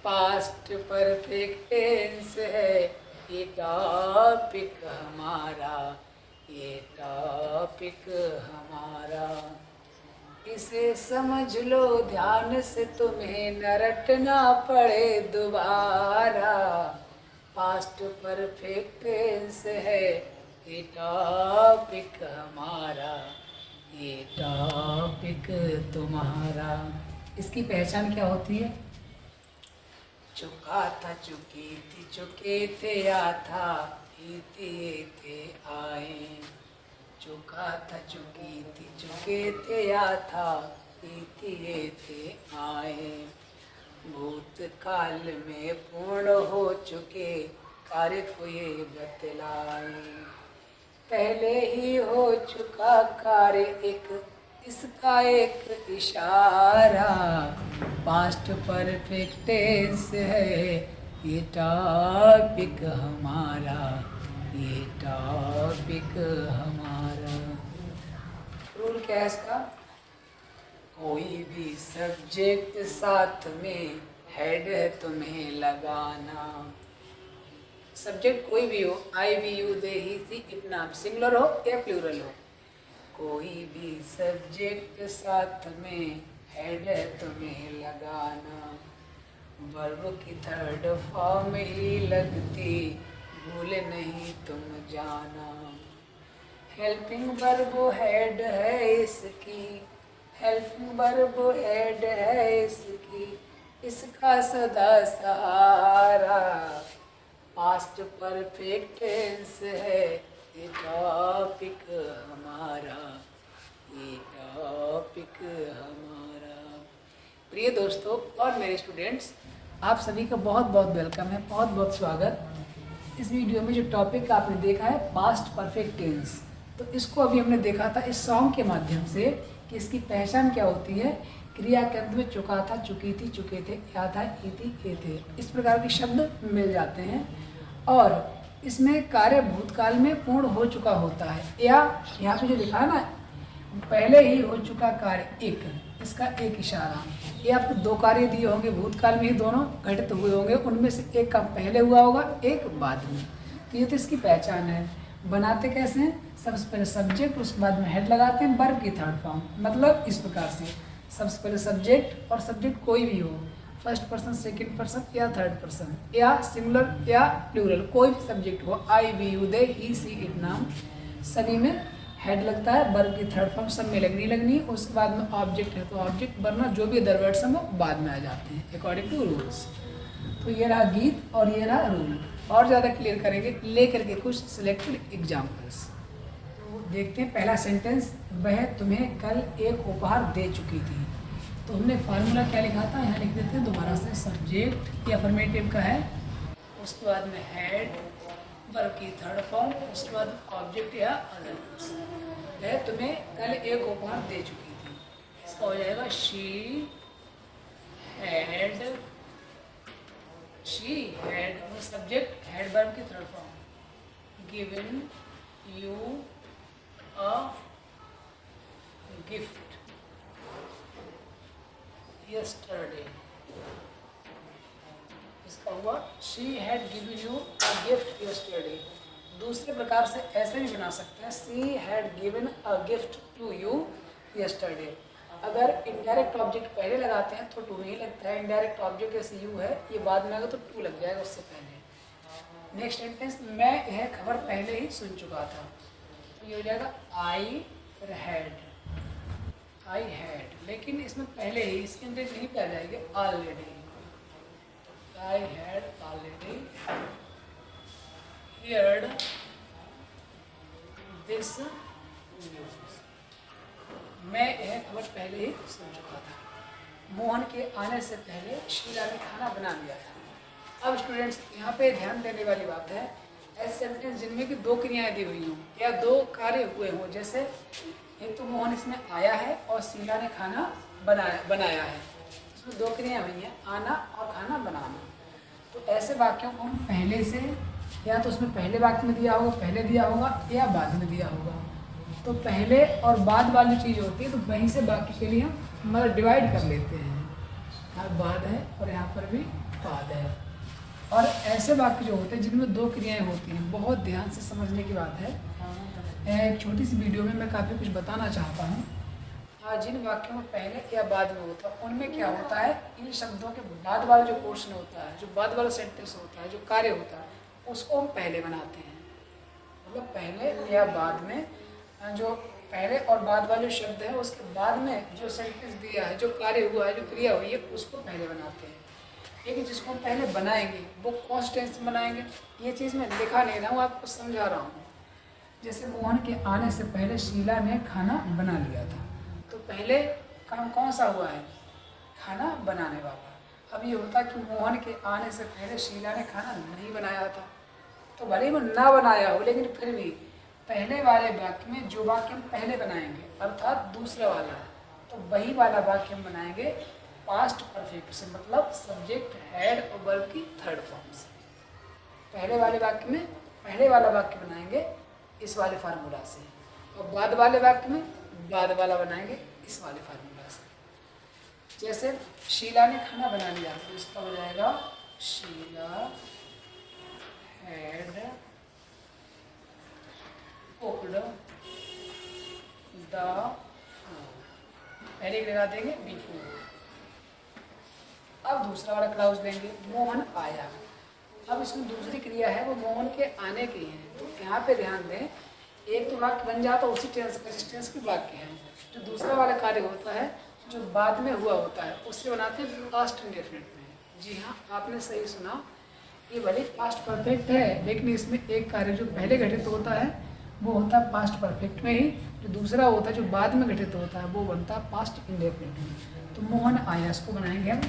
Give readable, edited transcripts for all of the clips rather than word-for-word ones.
Past perfect tense है ये topic हमारा, ये टॉपिक हमारा। इसे समझ लो ध्यान से, तुम्हें न रटना पड़े दोबारा। पास्ट परफेक्ट टेंस है ये टॉपिक हमारा, ये टॉपिक तुम्हारा। इसकी पहचान क्या होती है? चुका था, चुकी थी, चुके थे, या था, इते थे, आए। चुका था, चुकी थी, चुके थे, या था, इते थे, आए। भूतकाल में पूर्ण हो चुके कार्य को ये बतलाए। पहले ही हो चुका कार्य एक, इसका एक इशारा। पास्ट परफेक्ट टेंस है ये टॉपिक हमारा, ये टॉपिक हमारा। रूल क्या है इसका? कोई भी सब्जेक्ट साथ में हेड है तुम्हें लगाना। सब्जेक्ट कोई भी हो, I, we, you, they, he, she, it, नाम, सिंगुलर हो या प्लूरल हो, कोई भी सब्जेक्ट साथ में हेड है तुम्हें लगाना। वर्ब की थर्ड फॉर्म ही लगती, भूल नहीं तुम जाना। हेल्पिंग वर्ब हेड है इसकी, हेल्पिंग वर्ब हेड है इसकी, इसका सदा सहारा। पास्ट परफेक्ट टेंस है ये टॉपिक हमारा, ये टॉपिक हमारा। प्रिय दोस्तों और मेरे स्टूडेंट्स, आप सभी का बहुत बहुत वेलकम है, बहुत बहुत स्वागत। इस वीडियो में जो टॉपिक आपने देखा है पास्ट परफेक्ट टेंस, तो इसको अभी हमने देखा था इस सॉन्ग के माध्यम से कि इसकी पहचान क्या होती है। क्रिया के अंत में चुका था, चुकी थी, चुके थे, या था, इति, ए थे, इस प्रकार के शब्द मिल जाते हैं। और इसमें कार्य भूतकाल में पूर्ण हो चुका होता है, या यहाँ पे जो लिखा है ना, पहले ही हो चुका कार्य एक, इसका एक इशारा। ये आपको दो कार्य दिए होंगे भूतकाल में ही, दोनों घटित हुए होंगे, उनमें से एक का पहले हुआ होगा, एक बाद में। तो ये तो इसकी पहचान है। बनाते कैसे हैं? सबसे पहले सब्जेक्ट, उसके बाद में हेड लगाते हैं, वर्ब की थर्ड फॉर्म। मतलब इस प्रकार से सबसे पहले सब्जेक्ट, और सब्जेक्ट कोई भी हो, फर्स्ट पर्सन, सेकंड पर्सन या थर्ड पर्सन, या सिंगुलर या प्लूरल, कोई भी सब्जेक्ट हो, I, we, you, they, he, she, it, नाम, सभी में हेड लगता है, वर्ब की थर्ड फॉर्म सब में लगनी। उसके बाद में ऑब्जेक्ट है तो ऑब्जेक्ट, वरना जो भी अदर वर्ड्स हैं वो बाद में आ जाते हैं अकॉर्डिंग टू रूल्स। तो ये रहा गीत और ये रहा रूल। और ज़्यादा क्लियर करेंगे लेकर के कुछ सिलेक्टेड एग्जाम्पल्स। तो देखते हैं पहला सेंटेंस, वह तुम्हें कल एक उपहार दे चुकी थी। तो हमने फार्मूला क्या लिखा था, यहाँ लिख देते हैं दोबारा से। सब्जेक्ट ये अफर्मेटिव का है, उसके बाद में हेड, वर्ब की थर्ड फॉर्म, उसके बाद ऑब्जेक्ट या अदर वर्ड्स। वह तुम्हें कल एक उपहार दे चुकी थी, इसका हो जाएगा she had, she had, subject had, verb की third form, given you a gift yesterday, इसका हुआ she had given you a gift yesterday। दूसरे प्रकार से ऐसे भी बना सकते हैं, she had given a gift to you yesterday। अगर इनडायरेक्ट ऑब्जेक्ट पहले लगाते हैं तो टू नहीं लगता है, इनडायरेक्ट ऑब्जेक्ट जैसे यू है, ये बाद में आएगा तो टू लग जाएगा उससे पहले। नेक्स्ट सेंटेंस, मैं यह खबर पहले ही सुन चुका था, तो ये हो जाएगा आई हैड, आई हैड, लेकिन इसमें पहले ही, इसके अंदर नहीं पे आ जाएगी already. I had already heard this news, मैं यह खबर पहले ही सुन चुका था। मोहन के आने से पहले शीला ने खाना बना लिया था। अब स्टूडेंट्स यहाँ पे ध्यान देने वाली बात है, ऐसे सेंटेंस जिनमें कि दो क्रियाएं दी हुई हों या दो कार्य हुए हों, जैसे एक तो मोहन इसमें आया है और शीला ने खाना बनाया है, इसमें दो क्रियाएं हुई हैं, आना और खाना बनाना। तो ऐसे वाक्यों को हम पहले से, या तो उसमें पहले वाक्य में दिया होगा, पहले दिया होगा, या बाद में दिया होगा। तो पहले और बाद वाली चीज़ होती है, तो वहीं से बाकी के लिए हम मतलब डिवाइड कर लेते हैं। यहाँ बाद है और यहाँ पर भी पाद है। और ऐसे वाक्य जो होते हैं जिनमें दो क्रियाएं होती हैं, बहुत ध्यान से समझने की बात है। एक छोटी सी वीडियो में मैं काफ़ी कुछ बताना चाहता हूँ। जिन वाक्यों में पहले या बाद में होता है उनमें क्या होता है, इन शब्दों के बाद वाला जो पोर्शन होता है, जो बाद वाला सेंटेंस होता है, जो कार्य होता है, उसको हम पहले बनाते हैं। मतलब पहले या बाद में जो पहले और बाद वाले शब्द है उसके बाद में जो सेंटेंस दिया है, जो कार्य हुआ है, जो क्रिया हुई है, उसको पहले बनाते हैं। लेकिन जिसको हम पहले बनाएंगे वो कौन से टेंस में बनाएंगे, ये चीज़ मैं लिखा नहीं रहा हूँ, आपको समझा रहा हूँ। जैसे मोहन के आने से पहले शीला ने खाना बना लिया था, तो पहले काम कौन सा हुआ है, खाना बनाने वाला। अब ये होता कि मोहन के आने से पहले शीला ने खाना नहीं बनाया था, तो भले ही वो ना बनाया हो लेकिन फिर भी पहले वाले वाक्य में जो वाक्य हम पहले बनाएंगे अर्थात दूसरा वाला, तो वही वाला वाक्य हम बनाएंगे पास्ट परफेक्ट से, मतलब सब्जेक्ट हैड और वर्ब की थर्ड फॉर्म से। पहले वाले वाक्य में पहले वाला वाक्य बनाएंगे इस वाले फार्मूला से, और बाद वाले वाक्य में बाद वाला बनाएंगे इस वाले फार्मूला से। जैसे शीला ने खाना बना लिया तो इसका हो जाएगा Sheela had cooked the food, पहले लगा देंगे बिफोर। अब दूसरा वाला क्लाउज देंगे मोहन आया। अब इसमें दूसरी क्रिया है वो मोहन के आने की है, तो यहाँ पे ध्यान दें, एक तो वाक्य बन जाता उसी टेंस कंसिस्टेंस की वाक्य है। जो दूसरा वाला कार्य होता है जो बाद में हुआ होता है उससे बनाते हैं पास्ट इंडेफिनिट में। जी हाँ, आपने सही सुना, ये भले पास्ट परफेक्ट है लेकिन इसमें एक कार्य जो पहले घटित होता है वो होता है पास्ट परफेक्ट में ही, जो दूसरा होता है जो बाद में घटित होता है वो बनता है पास्ट इंडेफिनिट में। तो मोहन आया, इसको बनाएंगे हम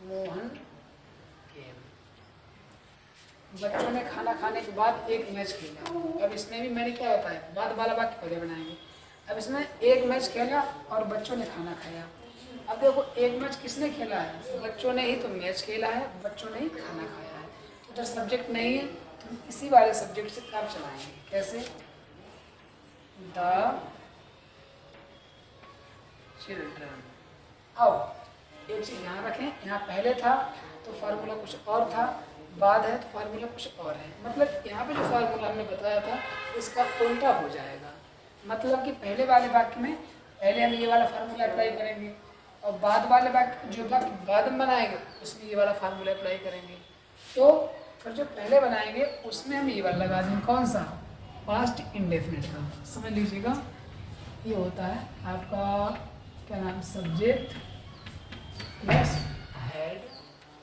मोहन केम। बच्चों ने खाना खाने के बाद एक मैच खेला। अब इसमें भी मैंने क्या बताया, बाद वाला वाक्य पहले बनाएंगे। अब इसमें एक मैच खेला और बच्चों ने खाना खाया। अब देखो एक मैच किसने खेला है, बच्चों ने ही तो मैच खेला है, बच्चों ने ही खाना खाया है। तो उधर सब्जेक्ट नहीं है तो इसी वाले सब्जेक्ट से काम चलाएंगे। कैसे, द चिल्ड्रन। अब एक चीज ध्यान रखें, यहाँ पहले था तो फार्मूला कुछ और था, बाद है तो फार्मूला कुछ और है। मतलब यहाँ पे जो फार्मूला हमने बताया था इसका उल्टा हो जाएगा। मतलब कि पहले वाले वाक्य में पहले हम ये वाला फार्मूला अप्लाई करेंगे और बाद वाले वाक्य जो वाक्य बाद में बनाएंगे उसमें ये वाला फार्मूला अप्लाई करेंगे। तो फिर जो पहले बनाएंगे उसमें हम ये वाला लगा देंगे, कौन सा, पास्ट इंडेफिनिट का। समझ लीजिएगा, ये होता है आपका क्या नाम, subject plus head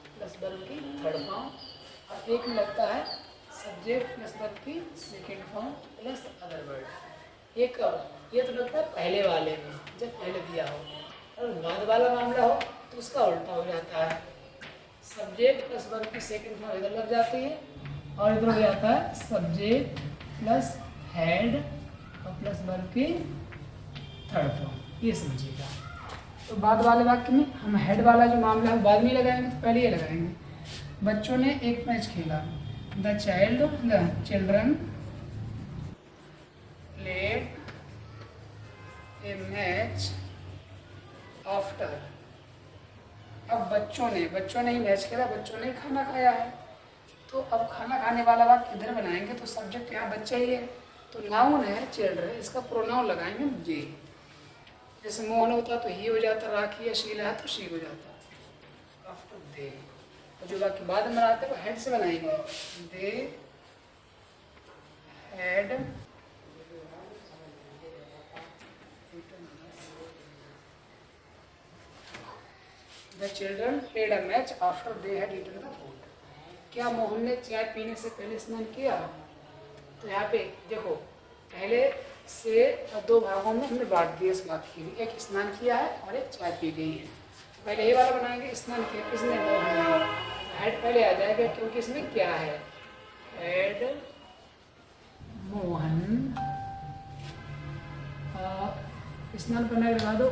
plus verb की थर्ड फॉर्म, और एक में लगता है सब्जेक्ट प्लस वर्ब की second form plus other word. एक ये तो लगता है पहले वाले में जब पहले दिया हो, और बाद वाला मामला हो तो उसका उल्टा हो जाता है, सब्जेक्ट प्लस वर्ब की सेकेंड फॉर्म इधर लग जाती है और इधर हो जाता है सब्जेक्ट प्लस हेड और प्लस वर्ब की थर्ड फॉर्म। ये समझिएगा। तो बाद वाले वाक्य में हम हेड वाला जो मामला है बाद में लगाएंगे, तो पहले ये लगाएंगे, बच्चों ने एक मैच खेला, the children played a match after. अब बच्चों ने ही मैच खेला, बच्चों ने ही खाना खाया है, तो अब खाना खाने वाला वाक्य इधर बनाएंगे तो सब्जेक्ट यहाँ बच्चा ही है, तो नाउन है चिल्ड्रन, इसका प्रोनाउन लगाएंगे जे। जैसे मोहन होता तो ही हो जाता, राखी या शीला है तो शी हो जाता आफ्टर दे। और जो बाकी बाद में बनाते हैं वो हेड से बनाएंगे, they had the children played a match after they had eaten the food. क्या मोहन ने चाय पीने से पहले स्नान किया? तो यहाँ पे देखो पहले से दो भागों में हमने बांट दिया इस बात के लिए, एक स्नान किया है और एक चाय पी गई है। पहले ये वाला बनाएंगे, स्नान किया किसने, मोहन ने। हेड पहले आ जाएगा क्योंकि इसमें क्या है, हेड मोहन। स्नान करने लगा दो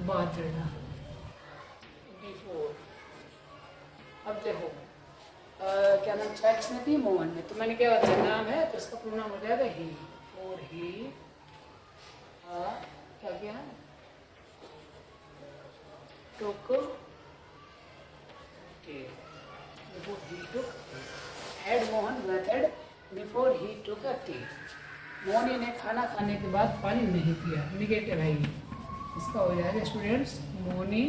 बात बिफोर। अब देखो क्या नाम, चाय किसने पी, मोहन ने। तो मैंने क्या बताया, नाम है तो इसका प्रोनाउन हो जाएगा ही, और ही क्या किया है, took tea. Before he took tea. Had Mohan bathed before he took a tea. मोहनी ने खाना खाने के बाद पानी नहीं पिया, निगेटिव है ये। इसका हो जाएगा स्टूडेंट्स, मोहनी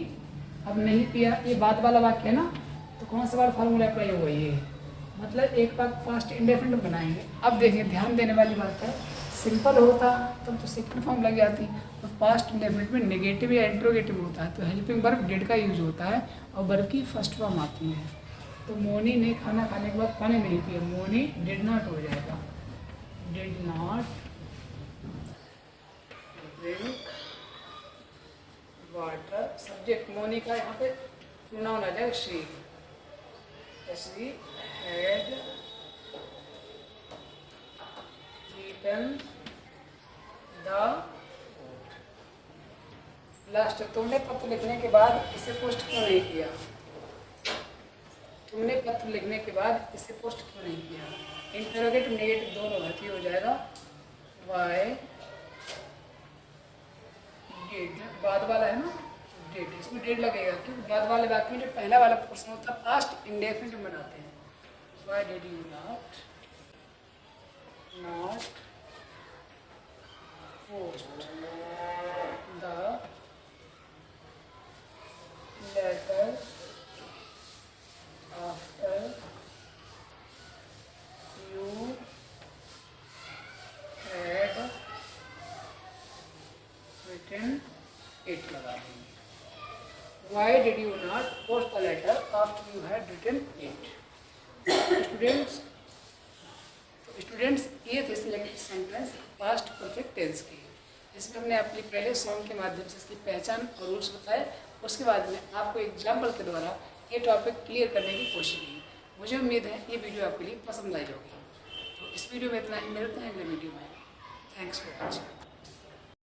अब नहीं पिया, ये बाद वाला वाक्य है ना, तो कौन सा वाला फार्मूला अप्लाई होगा ये, मतलब एक बार पास्ट इंडेफिनिट बनाएंगे। अब देखिए ध्यान देने वाली बात है, सिंपल होता तब तो सेकंड फॉर्म लग जाती, तो पास्ट इंडेफिनिट में नेगेटिव या इंट्रोगेटिव होता है, तो हेल्पिंग वर्ब डिड का यूज होता है और वर्ब की फर्स्ट फॉर्म आती है। तो मोनी ने खाना खाने के बाद पानी नहीं पिया, मोनी डिड नॉट हो जाएगा, did not drink water. Subject Moni का यहाँ पे प्रोनाउन आ जाएगा she, she had eaten the last. तुमने पत्र लिखने के बाद इसे पोस्ट क्यों नहीं किया, तुमने पत्र लिखने के बाद इसे पोस्ट क्यों नहीं किया, इंटरोगेटिव नेगेटिव दोनों भर्ती हो जाएगा। वाई डिड, बाद वाला है ना डिड, इसमें डिड लगेगा क्योंकि बाद वाले वाक्य में जो पहला वाला पोर्शन होता है पास्ट इंडेफिनिट बनाते हैं। Why did you not post the letter after you had written it लगा देंगे। Why did you not post the letter after you had written it? Students ये थे selected sentence past perfect tense की। इसमें हमने अपनी पहले सॉन्ग के माध्यम से इसकी पहचान और रूल्स बताए, उसके बाद में आपको एग्जाम्पल के द्वारा ये टॉपिक क्लियर करने की कोशिश की। मुझे उम्मीद है ये वीडियो आपके लिए पसंद आई होगी। तो इस वीडियो में इतना ही, मिलते हैं अगले वीडियो में। Thanks for watching.